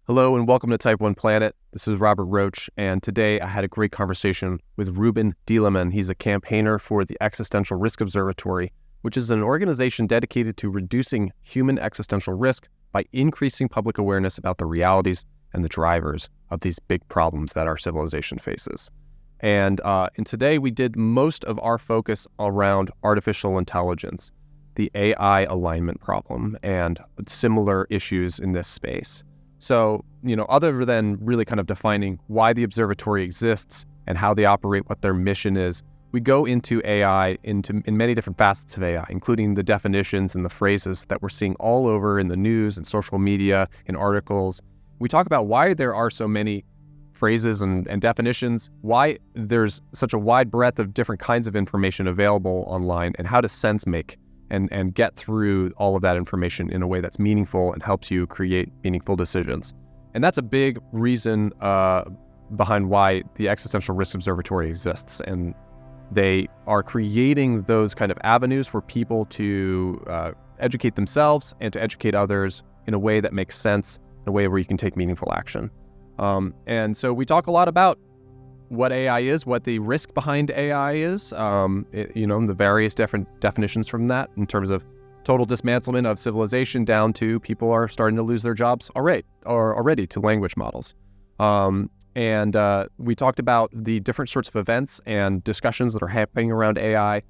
Hello and welcome to Type 1 Planet. This is Robert Roach, and today I had a great conversation with Ruben Dieleman. He's a campaigner for the Existential Risk Observatory, which is an organization dedicated to reducing human existential risk by increasing public awareness about the realities and the drivers of these big problems that our civilization faces. And today we did most of our focus around artificial intelligence, the AI alignment problem, and similar issues in this space. So, other than really kind of defining why the observatory exists and how they operate, what their mission is, we go into AI in many different facets of AI, including the definitions and the phrases that we're seeing all over in the news and social media, in articles. We talk about why there are so many phrases and definitions, why there's such a wide breadth of different kinds of information available online, and how to sense make and get through all of that information in a way that's meaningful and helps you create meaningful decisions. And that's a big reason behind why the Existential Risk Observatory exists. And they are creating those kind of avenues for people to educate themselves and to educate others in a way that makes sense, in a way where you can take meaningful action. And so we talk a lot about what AI is, what the risk behind AI is, the various different definitions from that in terms of total dismantlement of civilization down to people are starting to lose their jobs already to language models. And we talked about the different sorts of events and discussions that are happening around AI.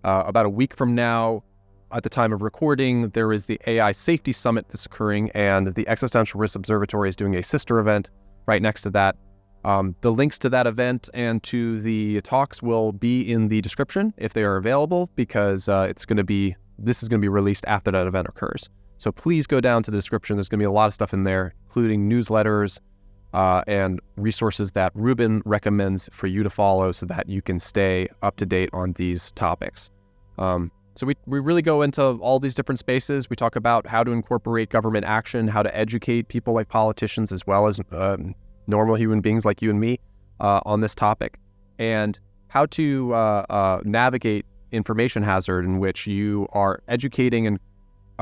About a week from now, at the time of recording, there is the AI Safety Summit that's occurring, and the Existential Risk Observatory is doing a sister event right next to that. The links to that event and to the talks will be in the description if they are available, because this is going to be released after that event occurs. So please go down to the description. There's going to be a lot of stuff in there, including newsletters and resources that Ruben recommends for you to follow so that you can stay up to date on these topics. So we really go into all these different spaces. We talk about how to incorporate government action, how to educate people like politicians as well as normal human beings like you and me on this topic, and how to navigate information hazard in which you are educating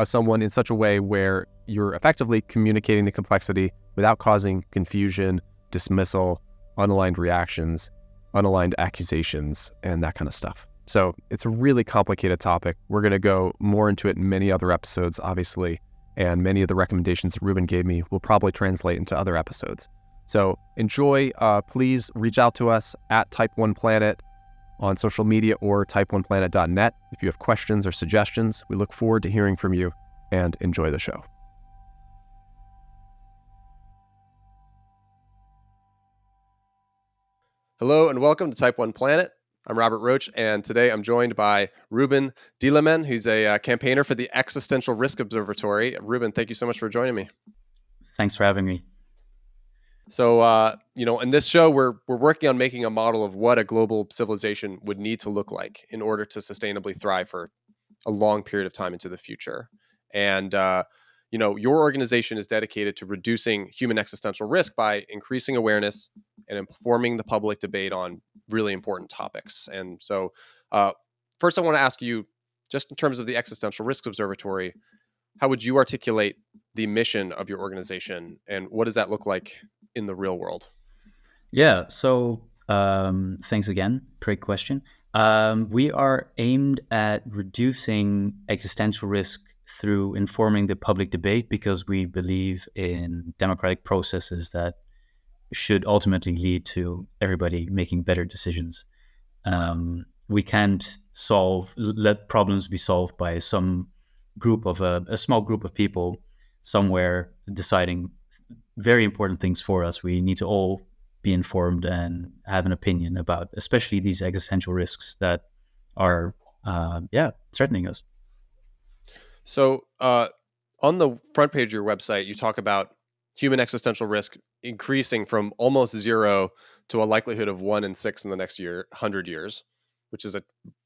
someone in such a way where you're effectively communicating the complexity without causing confusion, dismissal, unaligned reactions, unaligned accusations, and that kind of stuff. So it's a really complicated topic. We're going to go more into it in many other episodes, obviously, and many of the recommendations that Ruben gave me will probably translate into other episodes. So enjoy. Please reach out to us at Type 1 Planet on social media or type1planet.net if you have questions or suggestions. We look forward to hearing from you, and enjoy the show. Hello and welcome to Type 1 Planet. I'm Robert Roach, and today I'm joined by Ruben Dieleman, who's a campaigner for the Existential Risk Observatory. Ruben, thank you so much for joining me. Thanks for having me. So, in this show, we're working on making a model of what a global civilization would need to look like in order to sustainably thrive for a long period of time into the future. And, your organization is dedicated to reducing human existential risk by increasing awareness and informing the public debate on really important topics. And so, first, I want to ask you, just in terms of the Existential Risk Observatory, how would you articulate the mission of your organization, and what does that look like in the real world? Yeah, so thanks again. Great question. We are aimed at reducing existential risk through informing the public debate, because we believe in democratic processes that should ultimately lead to everybody making better decisions. We can't let problems be solved by some group of a small group of people somewhere deciding very important things for us. We need to all be informed and have an opinion about, especially these existential risks that are, threatening us. So, on the front page of your website, you talk about human existential risk increasing from almost zero to a likelihood of 1 in 6 in the next 100 years, which is a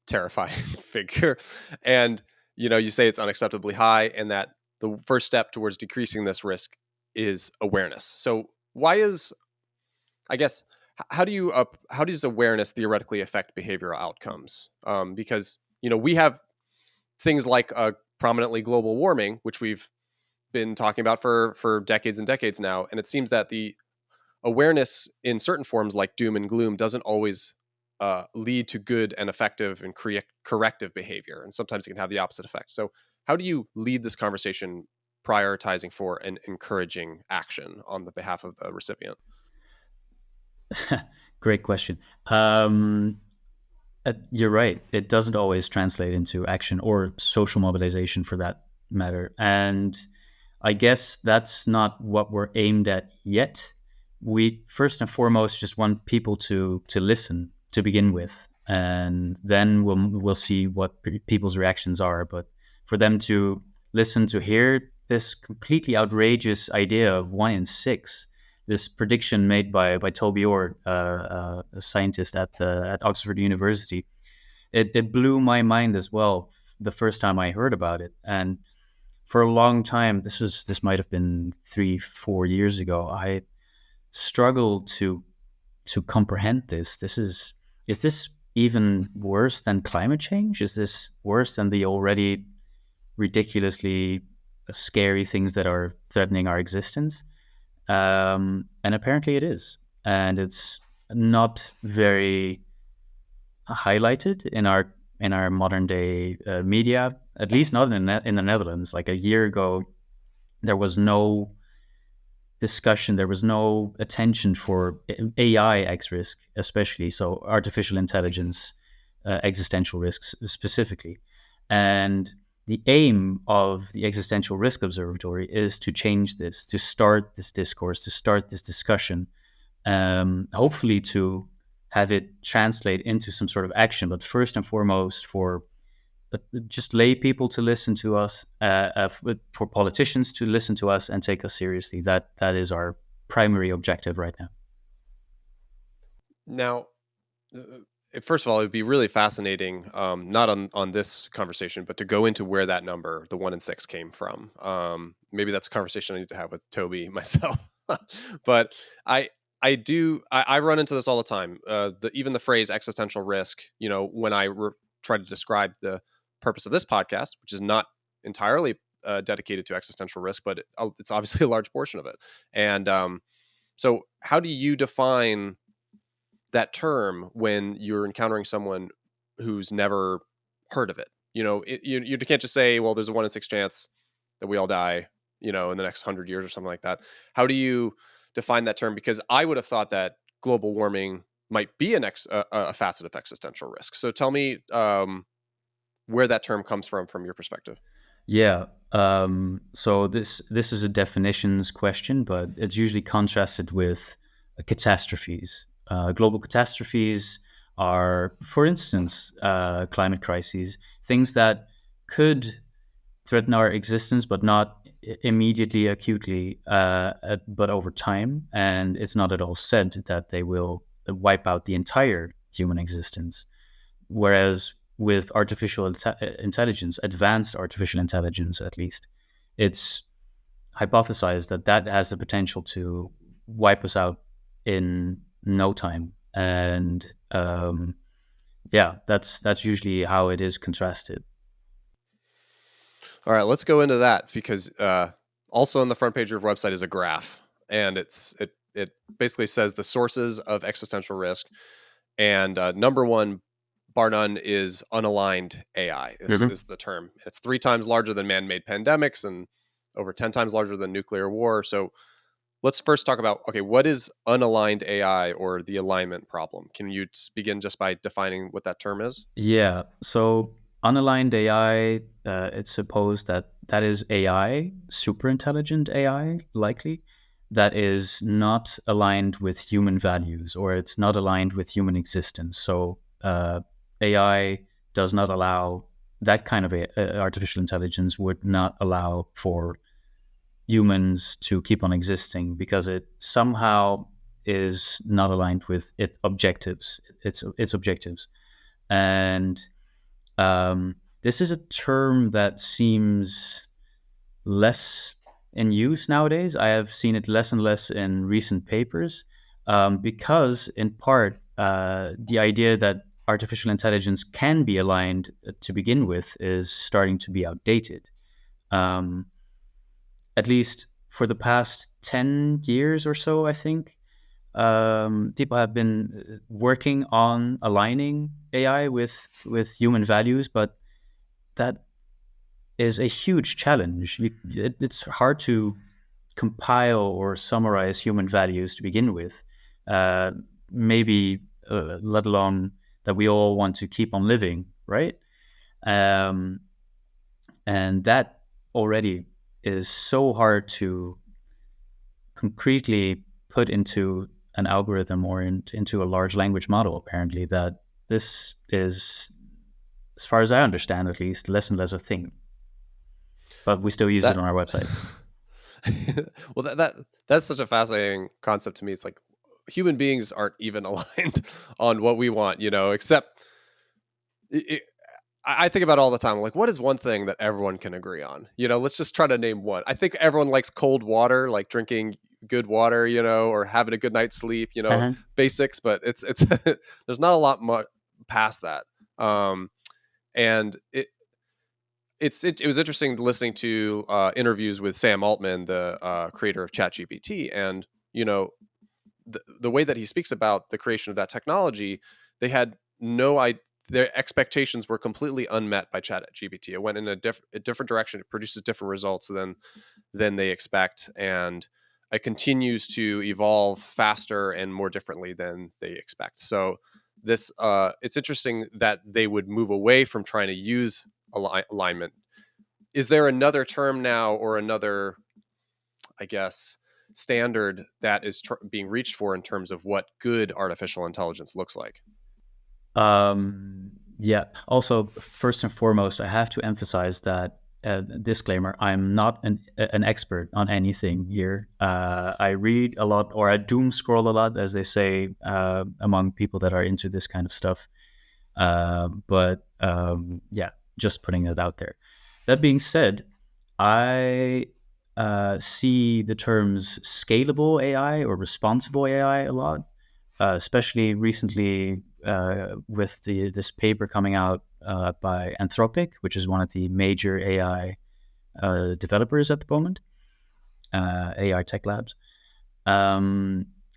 terrifying figure. And, you say it's unacceptably high, and that the first step towards decreasing this risk is awareness. So how does awareness theoretically affect behavioral outcomes? Because, we have things like prominently global warming, which we've been talking about for decades and decades now. And it seems that the awareness in certain forms like doom and gloom doesn't always lead to good and effective and corrective behavior. And sometimes it can have the opposite effect. So how do you lead this conversation prioritizing for and encouraging action on the behalf of the recipient? Great question. You're right. It doesn't always translate into action or social mobilization for that matter. And I guess that's not what we're aimed at yet. We first and foremost just want people to listen to begin with, and then we'll see what people's reactions are. But for them to listen to hear this completely outrageous idea of 1 in 6, this prediction made by Toby Orr, a scientist at Oxford University, it blew my mind as well the first time I heard about it. And for a long time, this might have been 3-4 years ago, I struggled to comprehend this. Is this even worse than climate change? Is this worse than the already ridiculously scary things that are threatening our existence? And apparently it is, and it's not very highlighted in our modern day media, at least not in the Netherlands. Like a year ago, there was no discussion, there was no attention for AI X risk, especially, so artificial intelligence, existential risks specifically. And the aim of the Existential Risk Observatory is to change this, to start this discourse, to start this discussion, hopefully to have it translate into some sort of action. But first and foremost, for just lay people to listen to us, for politicians to listen to us and take us seriously. That is our primary objective right now. Now, first of all, it would be really fascinating, not on this conversation, but to go into where that number, the 1 in 6, came from. Maybe that's a conversation I need to have with Toby myself. But I run into this all the time. Even the phrase existential risk, when I try to describe the purpose of this podcast, which is not entirely dedicated to existential risk, but it's obviously a large portion of it. And so how do you define that term when you're encountering someone who's never heard of it? You can't just say, well, there's a 1 in 6 chance that we all die, in the next 100 years or something like that. How do you define that term? Because I would have thought that global warming might be a facet of existential risk. So tell me where that term comes from your perspective. Yeah. So this is a definitions question, but it's usually contrasted with catastrophes. Global catastrophes are, for instance, climate crises, things that could threaten our existence, but not immediately, acutely, but over time. And it's not at all said that they will wipe out the entire human existence. Whereas with artificial intelligence, advanced artificial intelligence at least, it's hypothesized that has the potential to wipe us out in no time. And that's usually how it is contrasted. All right, let's go into that, because also on the front page of your website is a graph, and it basically says the sources of existential risk, and number one, bar none, is unaligned AI is the term. It's 3 times larger than man-made pandemics and over 10 times larger than nuclear war. So let's first talk about, okay, what is unaligned AI, or the alignment problem? Can you begin just by defining what that term is? Yeah. So unaligned AI, it's supposed that is AI, superintelligent AI, likely, that is not aligned with human values, or it's not aligned with human existence. So AI does not allow that kind of artificial intelligence would not allow for humans to keep on existing, because it somehow is not aligned with its objectives. And this is a term that seems less in use nowadays. I have seen it less and less in recent papers, because in part, the idea that artificial intelligence can be aligned to begin with is starting to be outdated. at least for the past 10 years or so, I think, people have been working on aligning AI with human values, but that is a huge challenge. It's hard to compile or summarize human values to begin with. Uh, maybe let alone that we all want to keep on living, right? Um, and that already is so hard to concretely put into an algorithm or into a large language model, apparently, that this is, as far as I understand at least, less and less a thing. But we still use it That on our website. well, that's such a fascinating concept to me. It's like human beings aren't even aligned on what we want, except I think about it all the time. Like, what is one thing that everyone can agree on? Let's just try to name one. I think everyone likes cold water, like drinking good water, or having a good night's sleep, Uh-huh. basics, but it's there's not a lot much past that. And it was interesting listening to interviews with Sam Altman, the creator of ChatGPT, and the way that he speaks about the creation of that technology, they had no idea. Their expectations were completely unmet by ChatGPT. It went in a different direction. It produces different results than they expect, and it continues to evolve faster and more differently than they expect. So this it's interesting that they would move away from trying to use alignment. Is there another term now, or another, I guess, standard that is being reached for in terms of what good artificial intelligence looks like? Yeah. Also, first and foremost, I have to emphasize that disclaimer: I'm not an expert on anything here. I read a lot, or I doom scroll a lot, as they say, among people that are into this kind of stuff. But yeah, just putting it out there. That being said, I see the terms scalable AI or responsible AI a lot, especially recently with this paper coming out by Anthropic, which is one of the major AI developers at the moment, AI tech labs.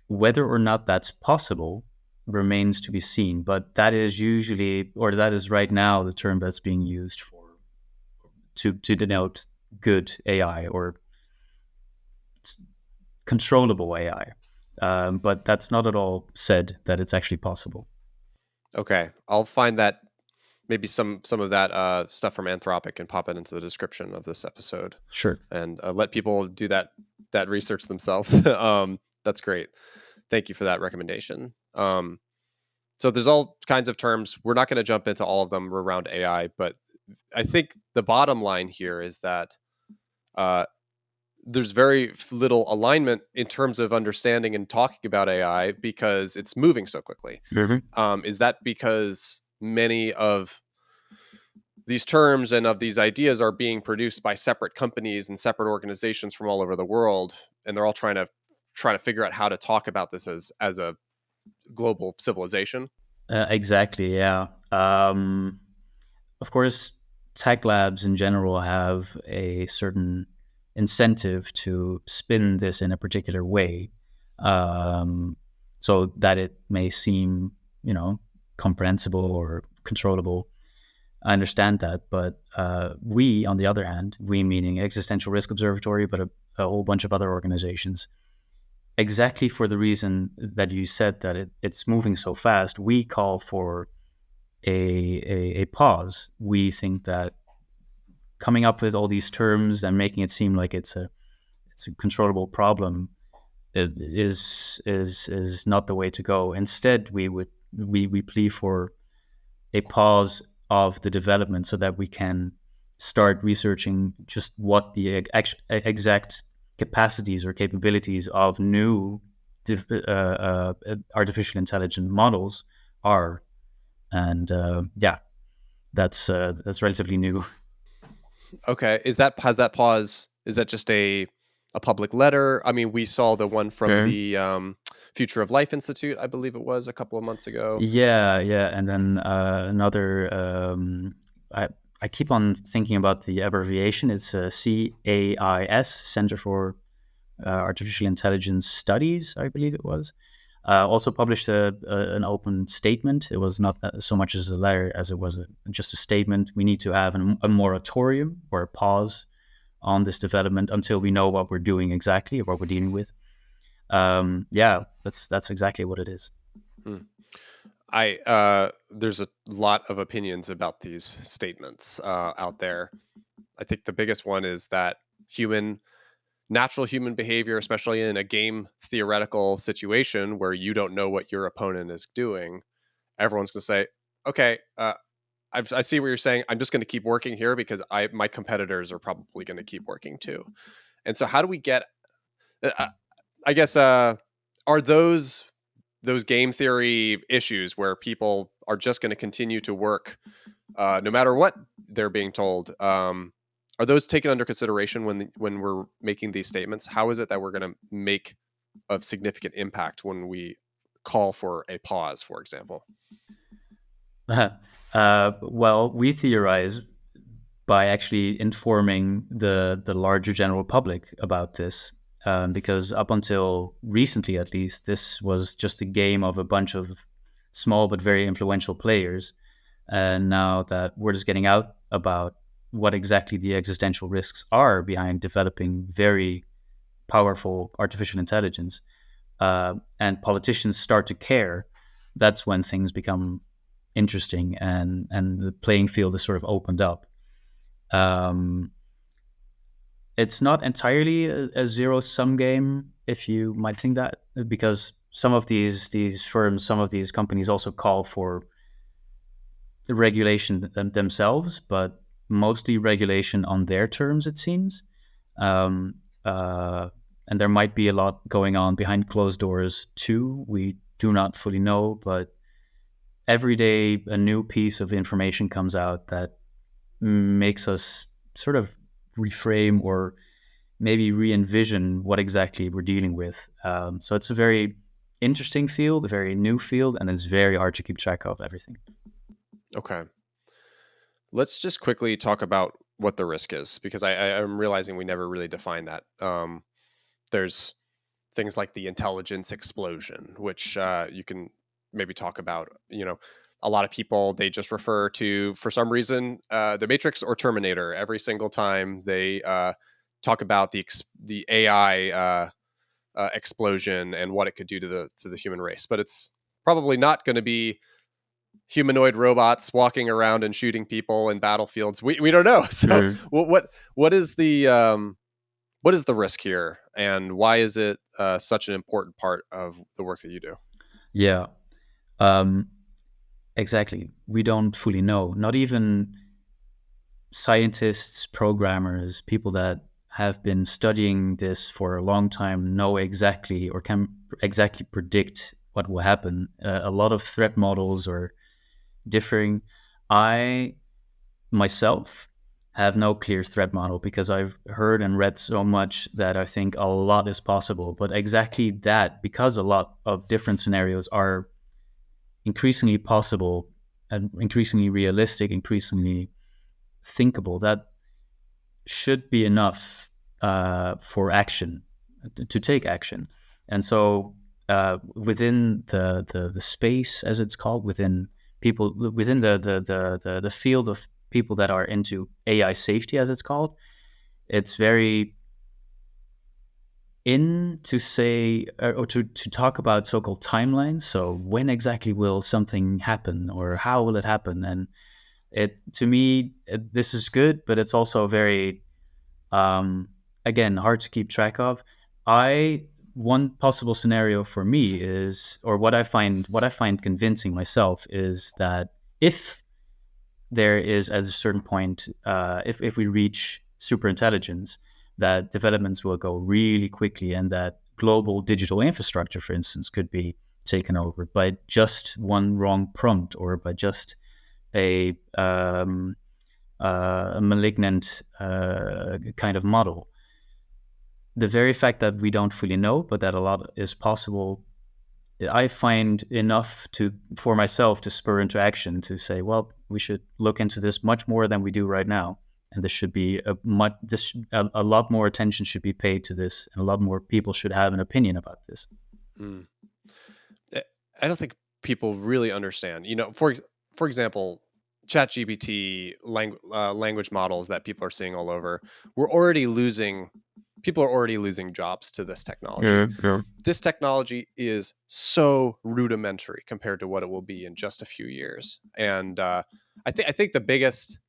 Whether or not that's possible remains to be seen, but that is usually, or that is right now, the term that's being used to denote good AI or controllable AI. But that's not at all said that it's actually possible. Okay, I'll find that, maybe some of that stuff from Anthropic, and pop it into the description of this episode, Sure. and let people do that research themselves. That's great. Thank you for that recommendation. So there's all kinds of terms. We're not going to jump into all of them around AI, but I think the bottom line here is that uh, there's very little alignment in terms of understanding and talking about AI because it's moving so quickly. Is that because many of these terms and of these ideas are being produced by separate companies and separate organizations from all over the world, and they're all trying to figure out how to talk about this as a global civilization? Exactly. Yeah. Of course, tech labs in general have a certain incentive to spin this in a particular way, um, so that it may seem, comprehensible or controllable. I understand that, but we, on the other hand, we meaning Existential Risk Observatory, but a whole bunch of other organizations, exactly for the reason that you said, that it's moving so fast, we call for a pause. We think that coming up with all these terms and making it seem like it's a controllable problem is not the way to go. Instead, we plea for a pause of the development so that we can start researching just what the exact capacities or capabilities of new artificial intelligent models are. And yeah, that's relatively new. Okay, has that pause? Is that just a public letter? I mean, we saw the one from Okay. the Future of Life Institute, I believe it was, a couple of months ago. Yeah, yeah, and then another. I I keep on thinking about the abbreviation. It's CAIS, Center for Artificial Intelligence Studies, I believe it was. Also published an open statement. It was not so much as a letter as it was just a statement. We need to have a moratorium or a pause on this development until we know what we're doing exactly, or what we're dealing with. That's exactly what it is. There's a lot of opinions about these statements out there. I think the biggest one is that natural human behavior, especially in a game theoretical situation where you don't know what your opponent is doing, everyone's going to say, okay, I see what you're saying. I'm just going to keep working here because my competitors are probably going to keep working too. And so how do we get, I guess, are those game theory issues where people are just going to continue to work no matter what they're being told, are those taken under consideration when we're making these statements? How is it that we're going to make a significant impact when we call for a pause, for example? Well, we theorize by actually informing the larger general public about this, because up until recently, at least, this was just a game of a bunch of small but very influential players. And now that word is getting out about what exactly the existential risks are behind developing very powerful artificial intelligence, and politicians start to care, that's when things become interesting and the playing field is sort of opened up. It's not entirely a zero-sum game, if you might think that, because some of these firms, some of these companies also call for the regulation themselves, but mostly regulation on their terms, it seems. And there might be a lot going on behind closed doors too. We do not fully know, but every day a new piece of information comes out that makes us sort of reframe or maybe re-envision what exactly we're dealing with. So it's a very interesting field, a very new field, and it's very hard to keep track of everything. Okay. Let's just quickly talk about what the risk is, because I'm realizing we never really defined that. There's things like the intelligence explosion, which you can maybe talk about. A lot of people, they just refer to, for some reason, the Matrix or Terminator every single time they talk about the AI explosion and what it could do to the human race. But it's probably not going to be humanoid robots walking around and shooting people in battlefields. We don't know. So what is the risk here, and why is it such an important part of the work that you do? Yeah, exactly. We don't fully know. Not even scientists, programmers, people that have been studying this for a long time know exactly or can exactly predict what will happen. A lot of threat models are differing. I myself have no clear threat model because I've heard and read so much that I think a lot is possible. But exactly that, because a lot of different scenarios are increasingly possible and increasingly realistic, increasingly thinkable, that should be enough for action, to take action. And so within the space, as it's called, within people, within the field of people that are into AI safety, as it's called, it's very in to say or to talk about so-called timelines. So when exactly will something happen, or how will it happen? And to me, this is good, but it's also very again, hard to keep track of. One possible scenario for me is, or what I find convincing myself, is that if there is, at a certain point, if we reach superintelligence, that developments will go really quickly, and that global digital infrastructure, for instance, could be taken over by just one wrong prompt, or by just a malignant kind of model. The very fact that we don't fully know, but that a lot is possible, I find enough for myself to spur into action, to say, well, We should look into this much more than we do right now, and this should be a lot more attention should be paid to this, and a lot more people should have an opinion about this. Mm. I don't think people really understand. For example, ChatGPT language models that people are seeing all over. People are already losing jobs to this technology. Yeah. This technology is so rudimentary compared to what it will be in just a few years. And I think the biggest,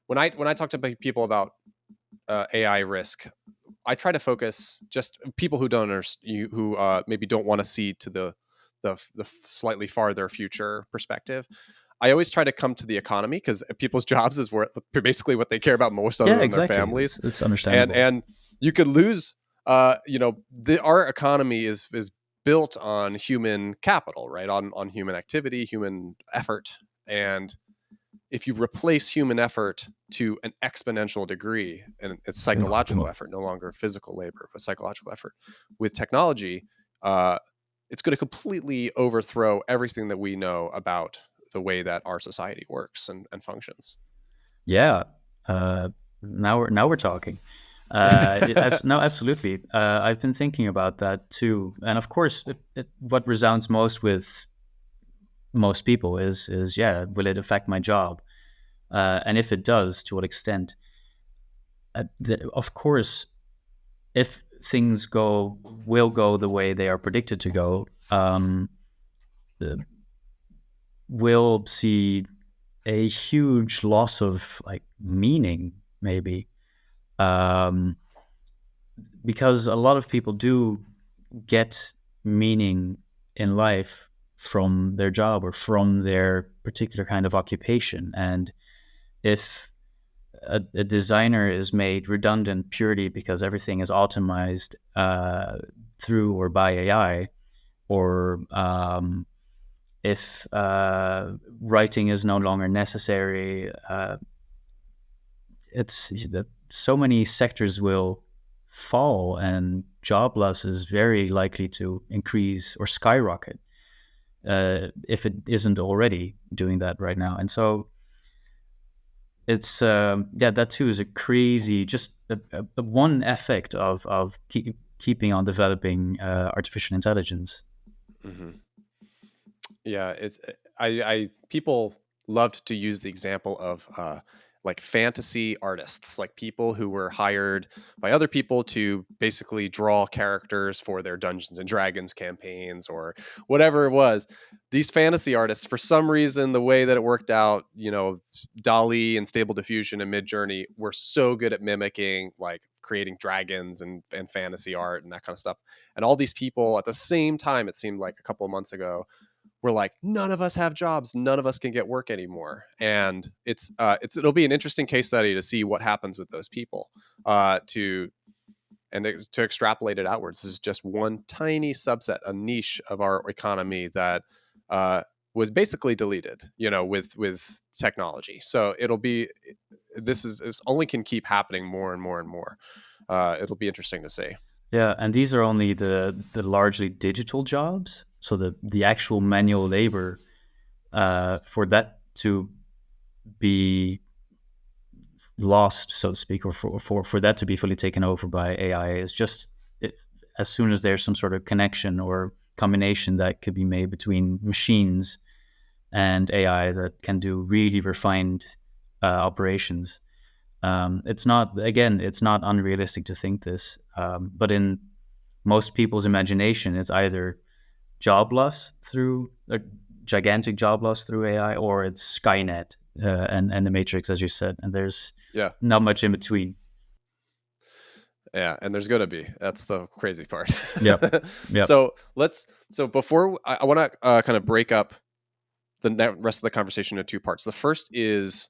when I talk to people about AI risk, I try to focus just people who don't understand, who maybe don't want to see to the slightly farther future perspective. I always try to come to the economy, because people's jobs is basically what they care about most, other than their families. It's understandable. And you could lose. Our economy is built on human capital, right? On human activity, human effort, and if you replace human effort to an exponential degree, and it's psychological effort, no longer physical labor, but psychological effort, with technology, it's going to completely overthrow everything that we know about the way that our society works and functions. Yeah. Now we're talking. No, absolutely. I've been thinking about that too, and of course, what resounds most with most people is will it affect my job? And if it does, to what extent? Of course, if things will go the way they are predicted to go, we'll see a huge loss of meaning, maybe, because a lot of people do get meaning in life from their job or from their particular kind of occupation. And if a designer is made redundant purely because everything is optimized through or by AI, or if writing is no longer necessary, it's that so many sectors will fall, and job loss is very likely to increase or skyrocket if it isn't already doing that right now. And so it's that too is a crazy, just a one effect of keeping on developing artificial intelligence. Mm-hmm. Yeah, it's I people loved to use the example of like fantasy artists, like people who were hired by other people to basically draw characters for their Dungeons and Dragons campaigns or whatever it was. These fantasy artists, for some reason, the way that it worked out, DALL-E and Stable Diffusion and Midjourney were so good at mimicking, like creating dragons and fantasy art and that kind of stuff. And all these people at the same time, it seemed like a couple of months ago, we're like, none of us have jobs, none of us can get work anymore. And it'll be an interesting case study to see what happens with those people, to extrapolate it outwards. This is just one tiny subset, a niche of our economy that was basically deleted, with technology. So this only can keep happening more and more and more. It'll be interesting to see. Yeah, and these are only the largely digital jobs. So the actual manual labor, for that to be lost, so to speak, or for that to be fully taken over by AI, is just as soon as there's some sort of connection or combination that could be made between machines and AI that can do really refined operations. It's not unrealistic to think this, but in most people's imagination, it's either job loss through a gigantic job loss through AI, or it's Skynet and the Matrix, as you said, and there's not much in between. Yeah, and there's gonna be. That's the crazy part. Yep. So before I want to kind of break up the rest of the conversation into two parts. The first is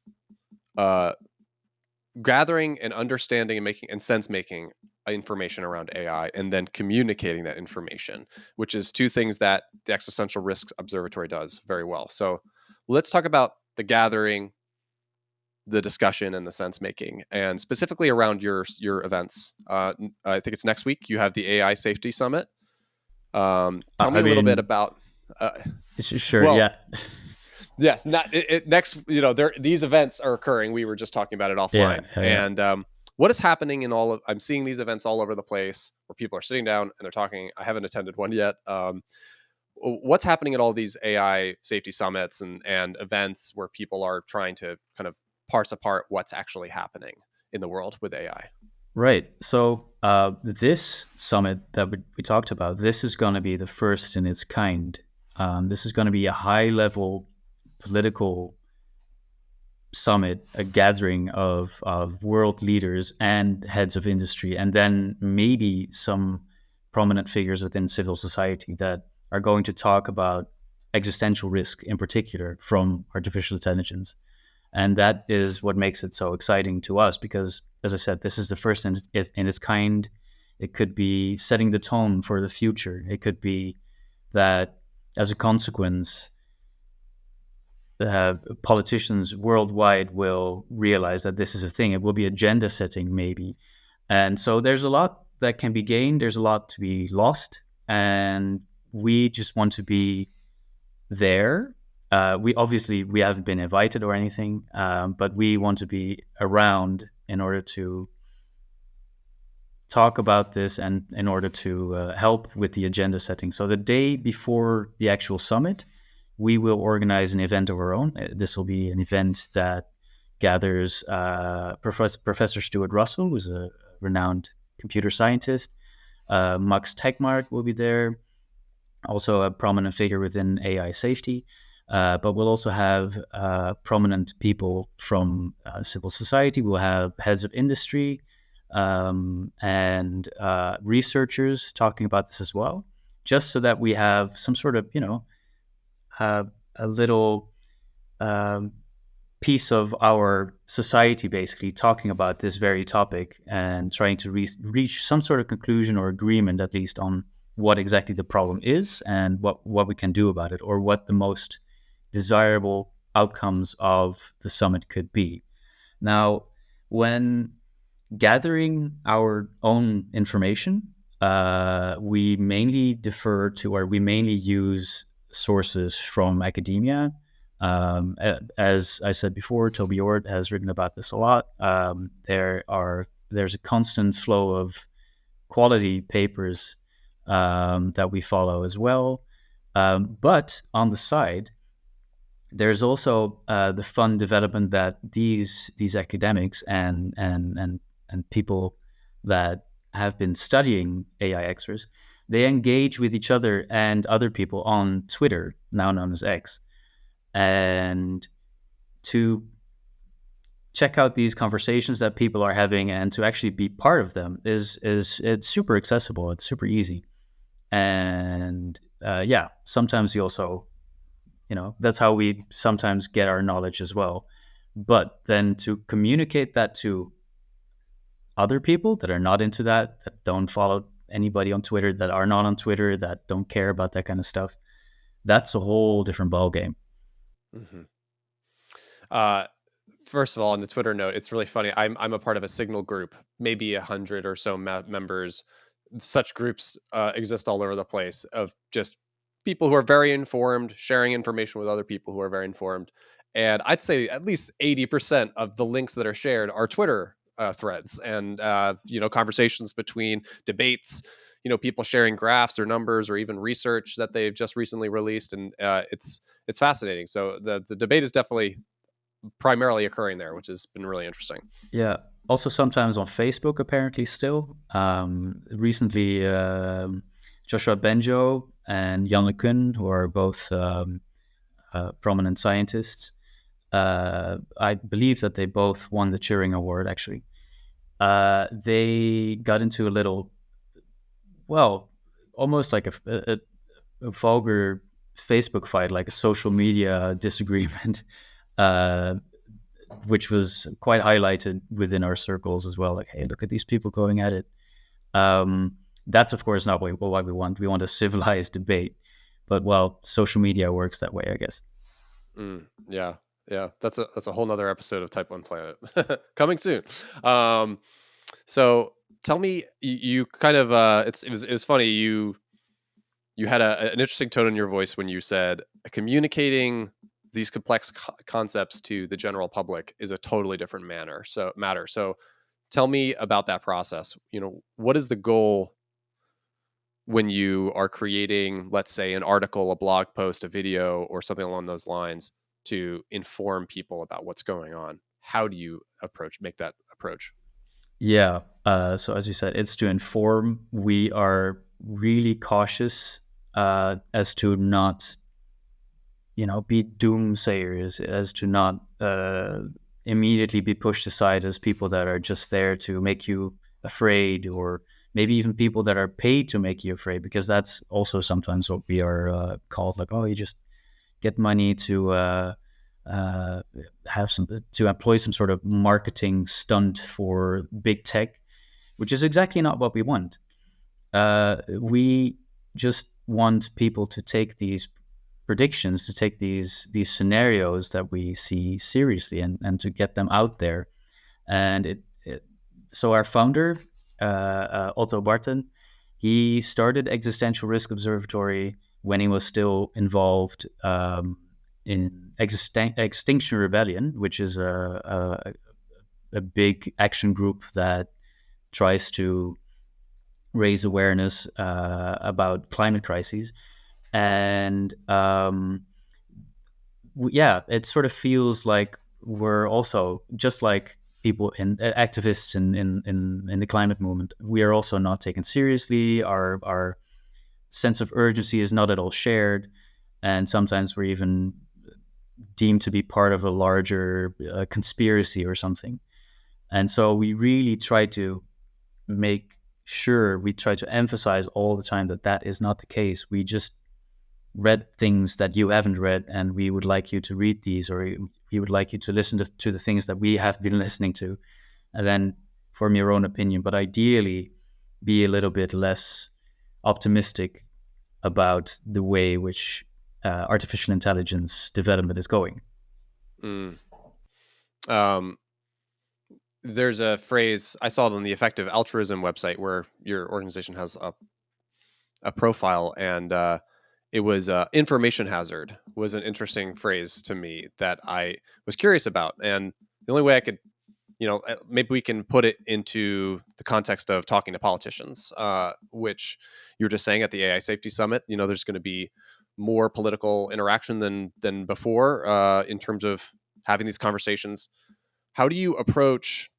gathering and understanding and making and sense making information around AI, and then communicating that information, which is two things that the Existential Risk Observatory does very well. So let's talk about the gathering, the discussion, and the sense making, and specifically around your events. I think it's next week. You have the AI Safety Summit. Tell me a little bit about. Sure. Well, yeah. Yes, not next. These events are occurring. We were just talking about it Yeah, offline, yeah, and what is happening in all of? I'm seeing these events all over the place where people are sitting down and they're talking. I haven't attended one yet. What's happening at all these AI safety summits and events where people are trying to kind of parse apart what's actually happening in the world with AI? right. So this summit that we talked about, this is going to be the first in its kind. This is going to be a high-level political summit, a gathering of world leaders and heads of industry, and then maybe some prominent figures within civil society that are going to talk about existential risk in particular from artificial intelligence. And that is what makes it so exciting to us because, as I said, this is the first in its kind. It could be setting the tone for the future. It could be that, as a consequence, politicians worldwide will realize that this is a thing. It will be agenda setting, maybe. And so there's a lot that can be gained. There's a lot to be lost. And we just want to be there. We haven't been invited or anything, but we want to be around in order to talk about this and in order to help with the agenda setting. So the day before the actual summit, we will organize an event of our own. This will be an event that gathers Professor Stuart Russell, who's a renowned computer scientist. Max Tegmark will be there, also a prominent figure within AI safety. But we'll also have prominent people from civil society. We'll have heads of industry and researchers talking about this as well, just so that we have some sort of, a little piece of our society basically talking about this very topic and trying to reach some sort of conclusion or agreement, at least, on what exactly the problem is and what we can do about it, or what the most desirable outcomes of the summit could be. Now, when gathering our own information, we mainly use sources from academia. As I said before, Toby Ord has written about this a lot. There's a constant flow of quality papers that we follow as well. But on the side, there's also the fun development that these academics and people that have been studying AI experts, they engage with each other and other people on Twitter, now known as X, and to check out these conversations that people are having and to actually be part of them is it's super accessible. It's super easy, and sometimes you also, that's how we sometimes get our knowledge as well. But then to communicate that to other people that are not into that don't follow anybody on Twitter, that are not on Twitter, that don't care about that kind of stuff, that's a whole different ballgame. Mm-hmm. First of all, on the Twitter note, it's really funny. I'm a part of a Signal group, maybe 100 or so members. Such groups exist all over the place of just people who are very informed, sharing information with other people who are very informed. And I'd say at least 80% of the links that are shared are Twitter threads and conversations between debates. People sharing graphs or numbers or even research that they've just recently released, and it's fascinating. So the debate is definitely primarily occurring there, which has been really interesting. Yeah. Also, sometimes on Facebook, apparently, still. Recently, Joshua Benjo and Jan LeCun, who are both prominent scientists, I believe that they both won the Turing Award, actually. They got into a little, well, almost like a vulgar Facebook fight, like a social media disagreement, which was quite highlighted within our circles as well. Like, hey, look at these people going at it. That's, of course, not what we want. We want a civilized debate. But, well, social media works that way, I guess. Yeah. That's a whole nother episode of Type 1 Planet coming soon. So tell me, you kind of it was funny. You had an interesting tone in your voice when you said communicating these complex concepts to the general public is a totally different matter. So tell me about that process. What is the goal when you are creating, let's say, an article, a blog post, a video, or something along those lines to inform people about what's going on? How do you make that approach? Yeah. So as you said, it's to inform. We are really cautious as to not, be doomsayers, as to not immediately be pushed aside as people that are just there to make you afraid, or maybe even people that are paid to make you afraid, because that's also sometimes what we are called, like, oh, you just get money to employ some sort of marketing stunt for big tech, which is exactly not what we want. We just want people to take these predictions, to take these scenarios that we see seriously, and to get them out there. And so our founder, Otto Barton, he started Existential Risk Observatory when he was still involved in Extinction Rebellion, which is a big action group that tries to raise awareness about climate crises. And it sort of feels like we're also, just like people in activists in the climate movement, we are also not taken seriously. Our sense of urgency is not at all shared, and sometimes we're even deemed to be part of a larger conspiracy or something. And so we really try to emphasize all the time that is not the case. We just read things that you haven't read, and we would like you to read these, or we would like you to listen to the things that we have been listening to, and then form your own opinion. But ideally, be a little bit less optimistic about the way which artificial intelligence development is going. There's a phrase I saw it on the Effective Altruism website, where your organization has a profile, and it was information hazard was an interesting phrase to me that I was curious about. And the only way I could, maybe we can put it into the context of talking to politicians, which you were just saying at the AI Safety Summit, there's going to be more political interaction than before in terms of having these conversations. How do you approach,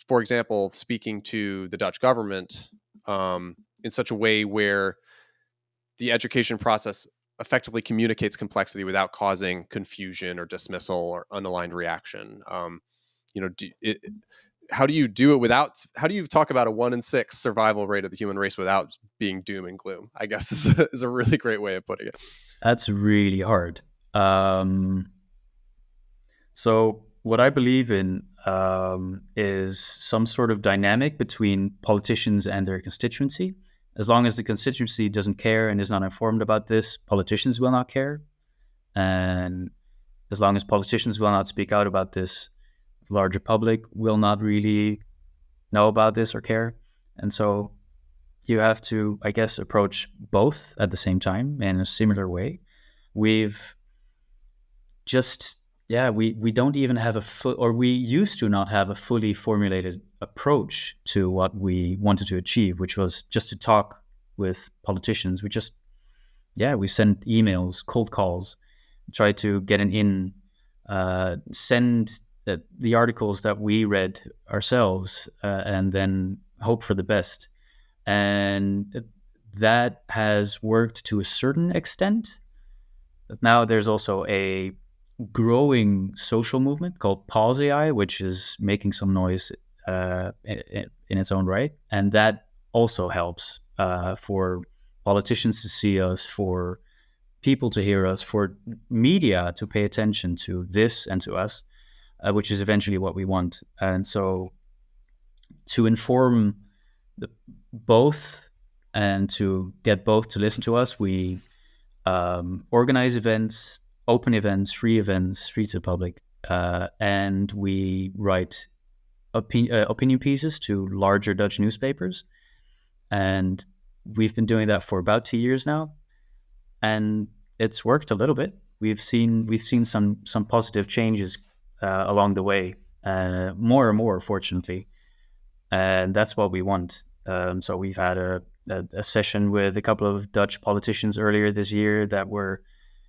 for example, speaking to the Dutch government in such a way where the education process effectively communicates complexity without causing confusion or dismissal or unaligned reaction? How do you do it without? How do you talk about a 1 in 6 survival rate of the human race without being doom and gloom? I guess is a really great way of putting it. That's really hard. So what I believe in is some sort of dynamic between politicians and their constituency. As long as the constituency doesn't care and is not informed about this, politicians will not care. And as long as politicians will not speak out about this, the larger public will not really know about this or care. And so you have to, I guess, approach both at the same time in a similar way. We've just, we don't even have we used to not have a fully formulated approach to what we wanted to achieve, which was just to talk with politicians. We sent emails, cold calls, try to get send the articles that we read ourselves, and then hope for the best. And that has worked to a certain extent. But now there's also a growing social movement called Pause AI, which is making some noise in its own right. And that also helps for politicians to see us, for people to hear us, for media to pay attention to this and to us, which is eventually what we want. And so to inform both and to get both to listen to us, we organize events, open events, free to the public, and we write opinion pieces to larger Dutch newspapers. And we've been doing that for about 2 years now, and it's worked a little bit. we've seen some positive changes along the way, more and more, fortunately, and that's what we want. So we've had a session with a couple of Dutch politicians earlier this year that were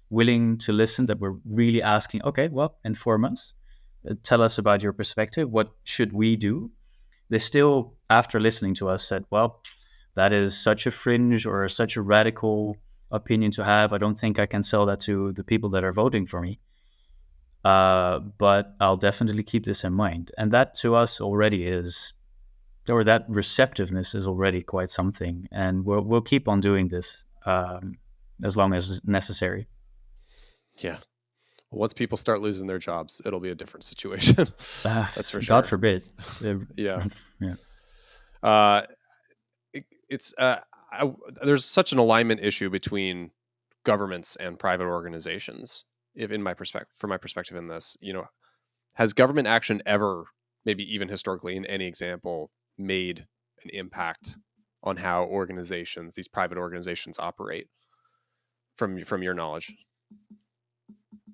willing to listen, that were really asking, okay, well, in 4 months, tell us about your perspective. What should we do? They still, after listening to us, said, well, that is such a fringe or such a radical opinion to have. I don't think I can sell that to the people that are voting for me. But I'll definitely keep this in mind. And that to us already is, or that receptiveness is already quite something. And we'll keep on doing this as long as necessary. Yeah. Once people start losing their jobs, it'll be a different situation. That's for sure. God forbid. Yeah. Yeah. There's such an alignment issue between governments and private organizations. From my perspective in this, has government action ever, maybe even historically in any example, made an impact on how these private organizations operate from your knowledge?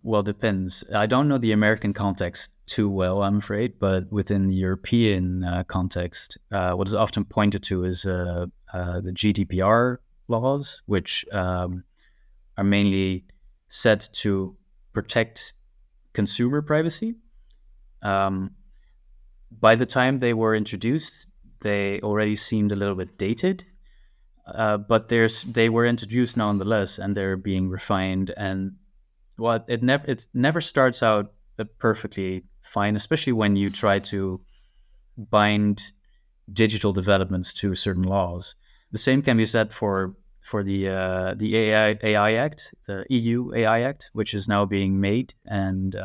Well, depends. I don't know the American context too well, I'm afraid, but within the European context, what is often pointed to is the GDPR laws, which are mainly set to protect consumer privacy. By the time they were introduced, they already seemed a little bit dated, but they were introduced nonetheless, and they're being refined. And it never starts out perfectly fine, especially when you try to bind digital developments to certain laws. The same can be said for the AI Act, the EU AI Act, which is now being made and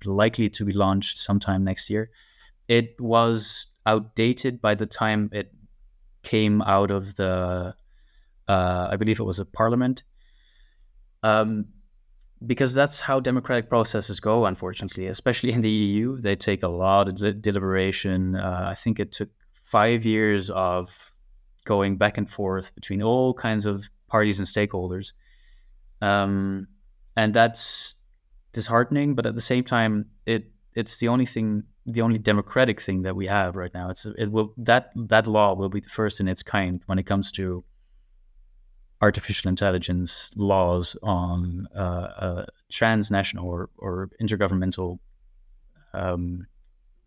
likely to be launched sometime next year. It was outdated by the time it came out of the, I believe it was a parliament. Because that's how democratic processes go, unfortunately, especially in the EU. They take a lot of deliberation. I think it took 5 years of going back and forth between all kinds of parties and stakeholders. And that's disheartening, but at the same time, it's the only democratic thing that we have right now. That law will be the first in its kind when it comes to artificial intelligence laws on transnational or intergovernmental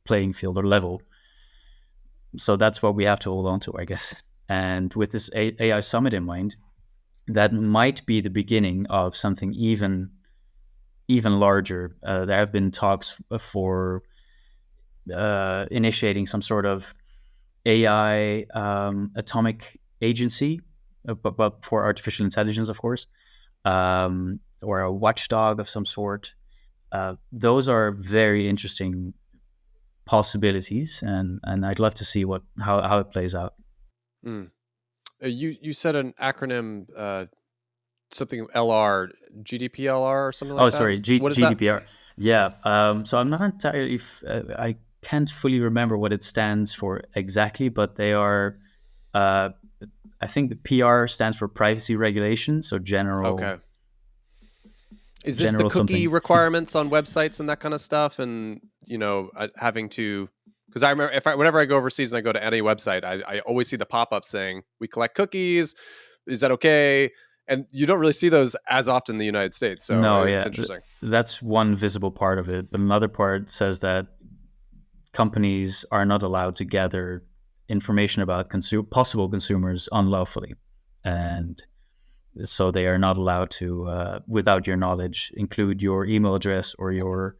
playing field or level. So that's what we have to hold on to, I guess. And with this AI summit in mind, that might be the beginning of something even larger. There have been talks for initiating some sort of AI atomic agency, but for artificial intelligence, of course, or a watchdog of some sort. Those are very interesting possibilities, and I'd love to see how it plays out. You said an acronym, something LR, GDPLR or something like that? Oh, sorry, what is GDPR. That? Yeah. So I'm not entirely. I can't fully remember what it stands for exactly, but they are. I think the PR stands for privacy regulation, so general. Okay. Is this the cookie something. requirements on websites and that kind of stuff? And having to, because I remember whenever I go overseas and I go to any website, I always see the pop-up saying we collect cookies. Is that okay? And you don't really see those as often in the United States. So it's interesting. That's one visible part of it, but another part says that companies are not allowed to gather information about possible consumers unlawfully, and so they are not allowed to, without your knowledge, include your email address or your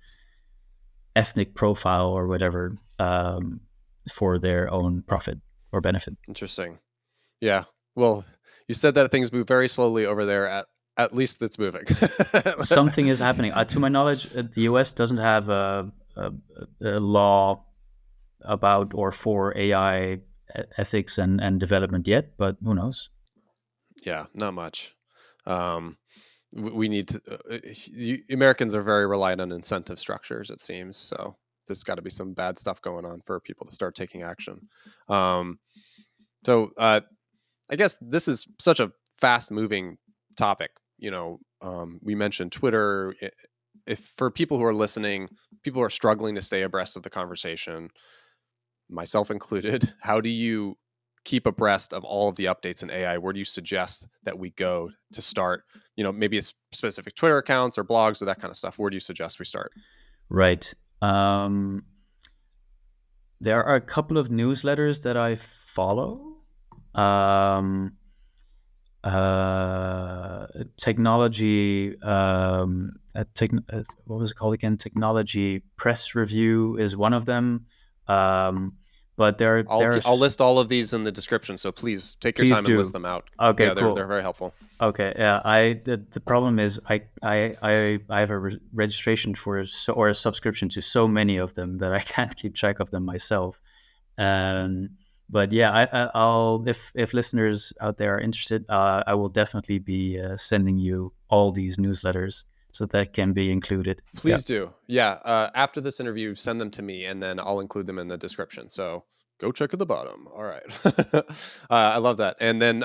ethnic profile or whatever for their own profit or benefit. Interesting. Yeah. Well, you said that things move very slowly over there. At least it's moving. Something is happening. To my knowledge, the US doesn't have a law about or for AI ethics and development yet, but who knows? Yeah, not much. We need to. Americans are very reliant on incentive structures, it seems. So there's got to be some bad stuff going on for people to start taking action. So I guess this is such a fast-moving topic. We mentioned Twitter. If for people who are listening, people who are struggling to stay abreast of the conversation, myself included, how do you keep abreast of all of the updates in AI? Where do you suggest that we go to start? Maybe it's specific Twitter accounts or blogs or that kind of stuff. Where do you suggest we start? Right. There are a couple of newsletters that I follow. Technology, what was it called again? Technology Press Review is one of them. But I'll list all of these in the description, so please take your time and list them out. Okay, yeah, cool. They're very helpful. Okay, yeah. The problem is I have a registration or a subscription to so many of them that I can't keep track of them myself. But yeah, I'll if listeners out there are interested, I will definitely be sending you all these newsletters so that can be included. Please do. Yeah. After this interview, send them to me, and then I'll include them in the description. So go check at the bottom. All right. I love that. And then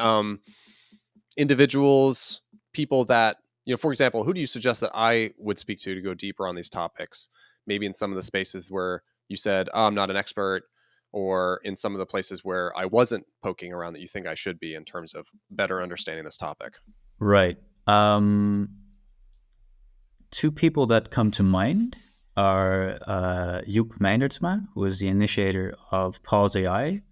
individuals, people that, for example, who do you suggest that I would speak to go deeper on these topics? Maybe in some of the spaces where you said, I'm not an expert, or in some of the places where I wasn't poking around that you think I should be in terms of better understanding this topic. Right. Two people that come to mind are Joep Meinertsma, who is the initiator of Pause AI,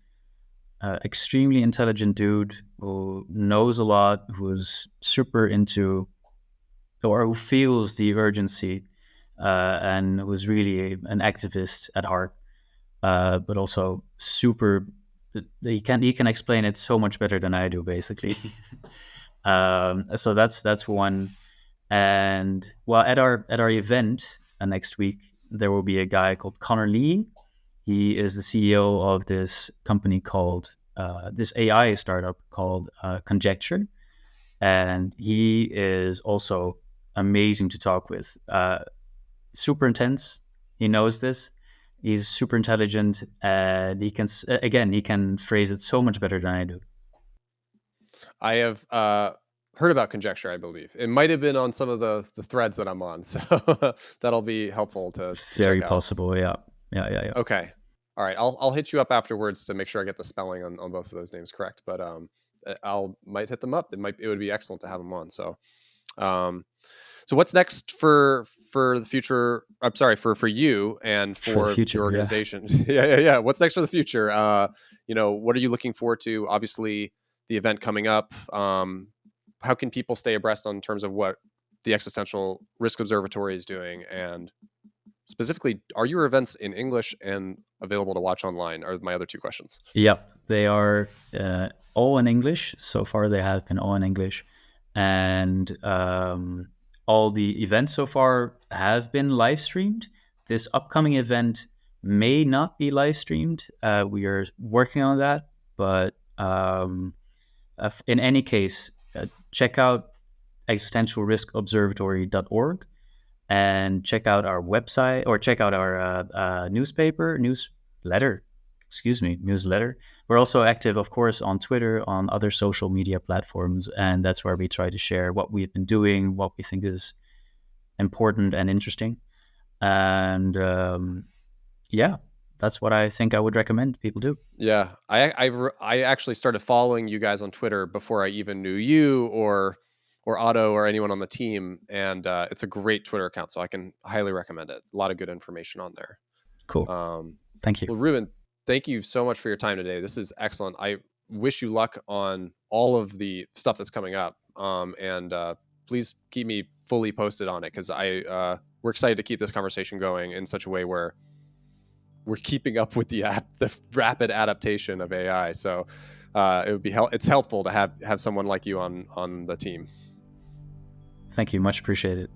extremely intelligent dude who knows a lot, who is super into, or who feels the urgency, and who's really an activist at heart, but also super. He can explain it so much better than I do, basically. So that's one. And well, at our event next week, there will be a guy called Connor Lee. He is the CEO of this company called this AI startup called Conjecture, and he is also amazing to talk with. Super intense. He knows this. He's super intelligent, and he can phrase it so much better than I do. I have heard about Conjecture, I believe. It might have been on some of the threads that I'm on, so that'll be helpul to Very check possible, out. Yeah. Okay. All right. I'll hit you up afterwards to make sure I get the spelling on both of those names correct. But might hit them up. It would be excellent to have them on. So what's next for the future? I'm sorry, for you and for future, your organization. Yeah. What's next for the future? What are you looking forward to? Obviously, the event coming up. How can people stay abreast in terms of what the Existential Risk Observatory is doing? And specifically, are your events in English and available to watch online? Are my other two questions. Yep, they are all in English. So far, they have been all in English. And all the events so far have been live streamed. This upcoming event may not be live streamed. We are working on that. But in any case, check out existentialriskobservatory.org and check out our website, or check out our newsletter. We're also active, of course, on Twitter, on other social media platforms, and that's where we try to share what we've been doing, what we think is important and interesting. And that's what I think I would recommend people do. Yeah, I actually started following you guys on Twitter before I even knew you or Otto or anyone on the team, and it's a great Twitter account, so I can highly recommend it. A lot of good information on there. Cool. Thank you. Well, Ruben, thank you so much for your time today. This is excellent. I wish you luck on all of the stuff that's coming up, and please keep me fully posted on it, because we're excited to keep this conversation going in such a way where we're keeping up with the rapid adaptation of AI. So it's helpful to have someone like you on the team. Thank you. Much appreciated.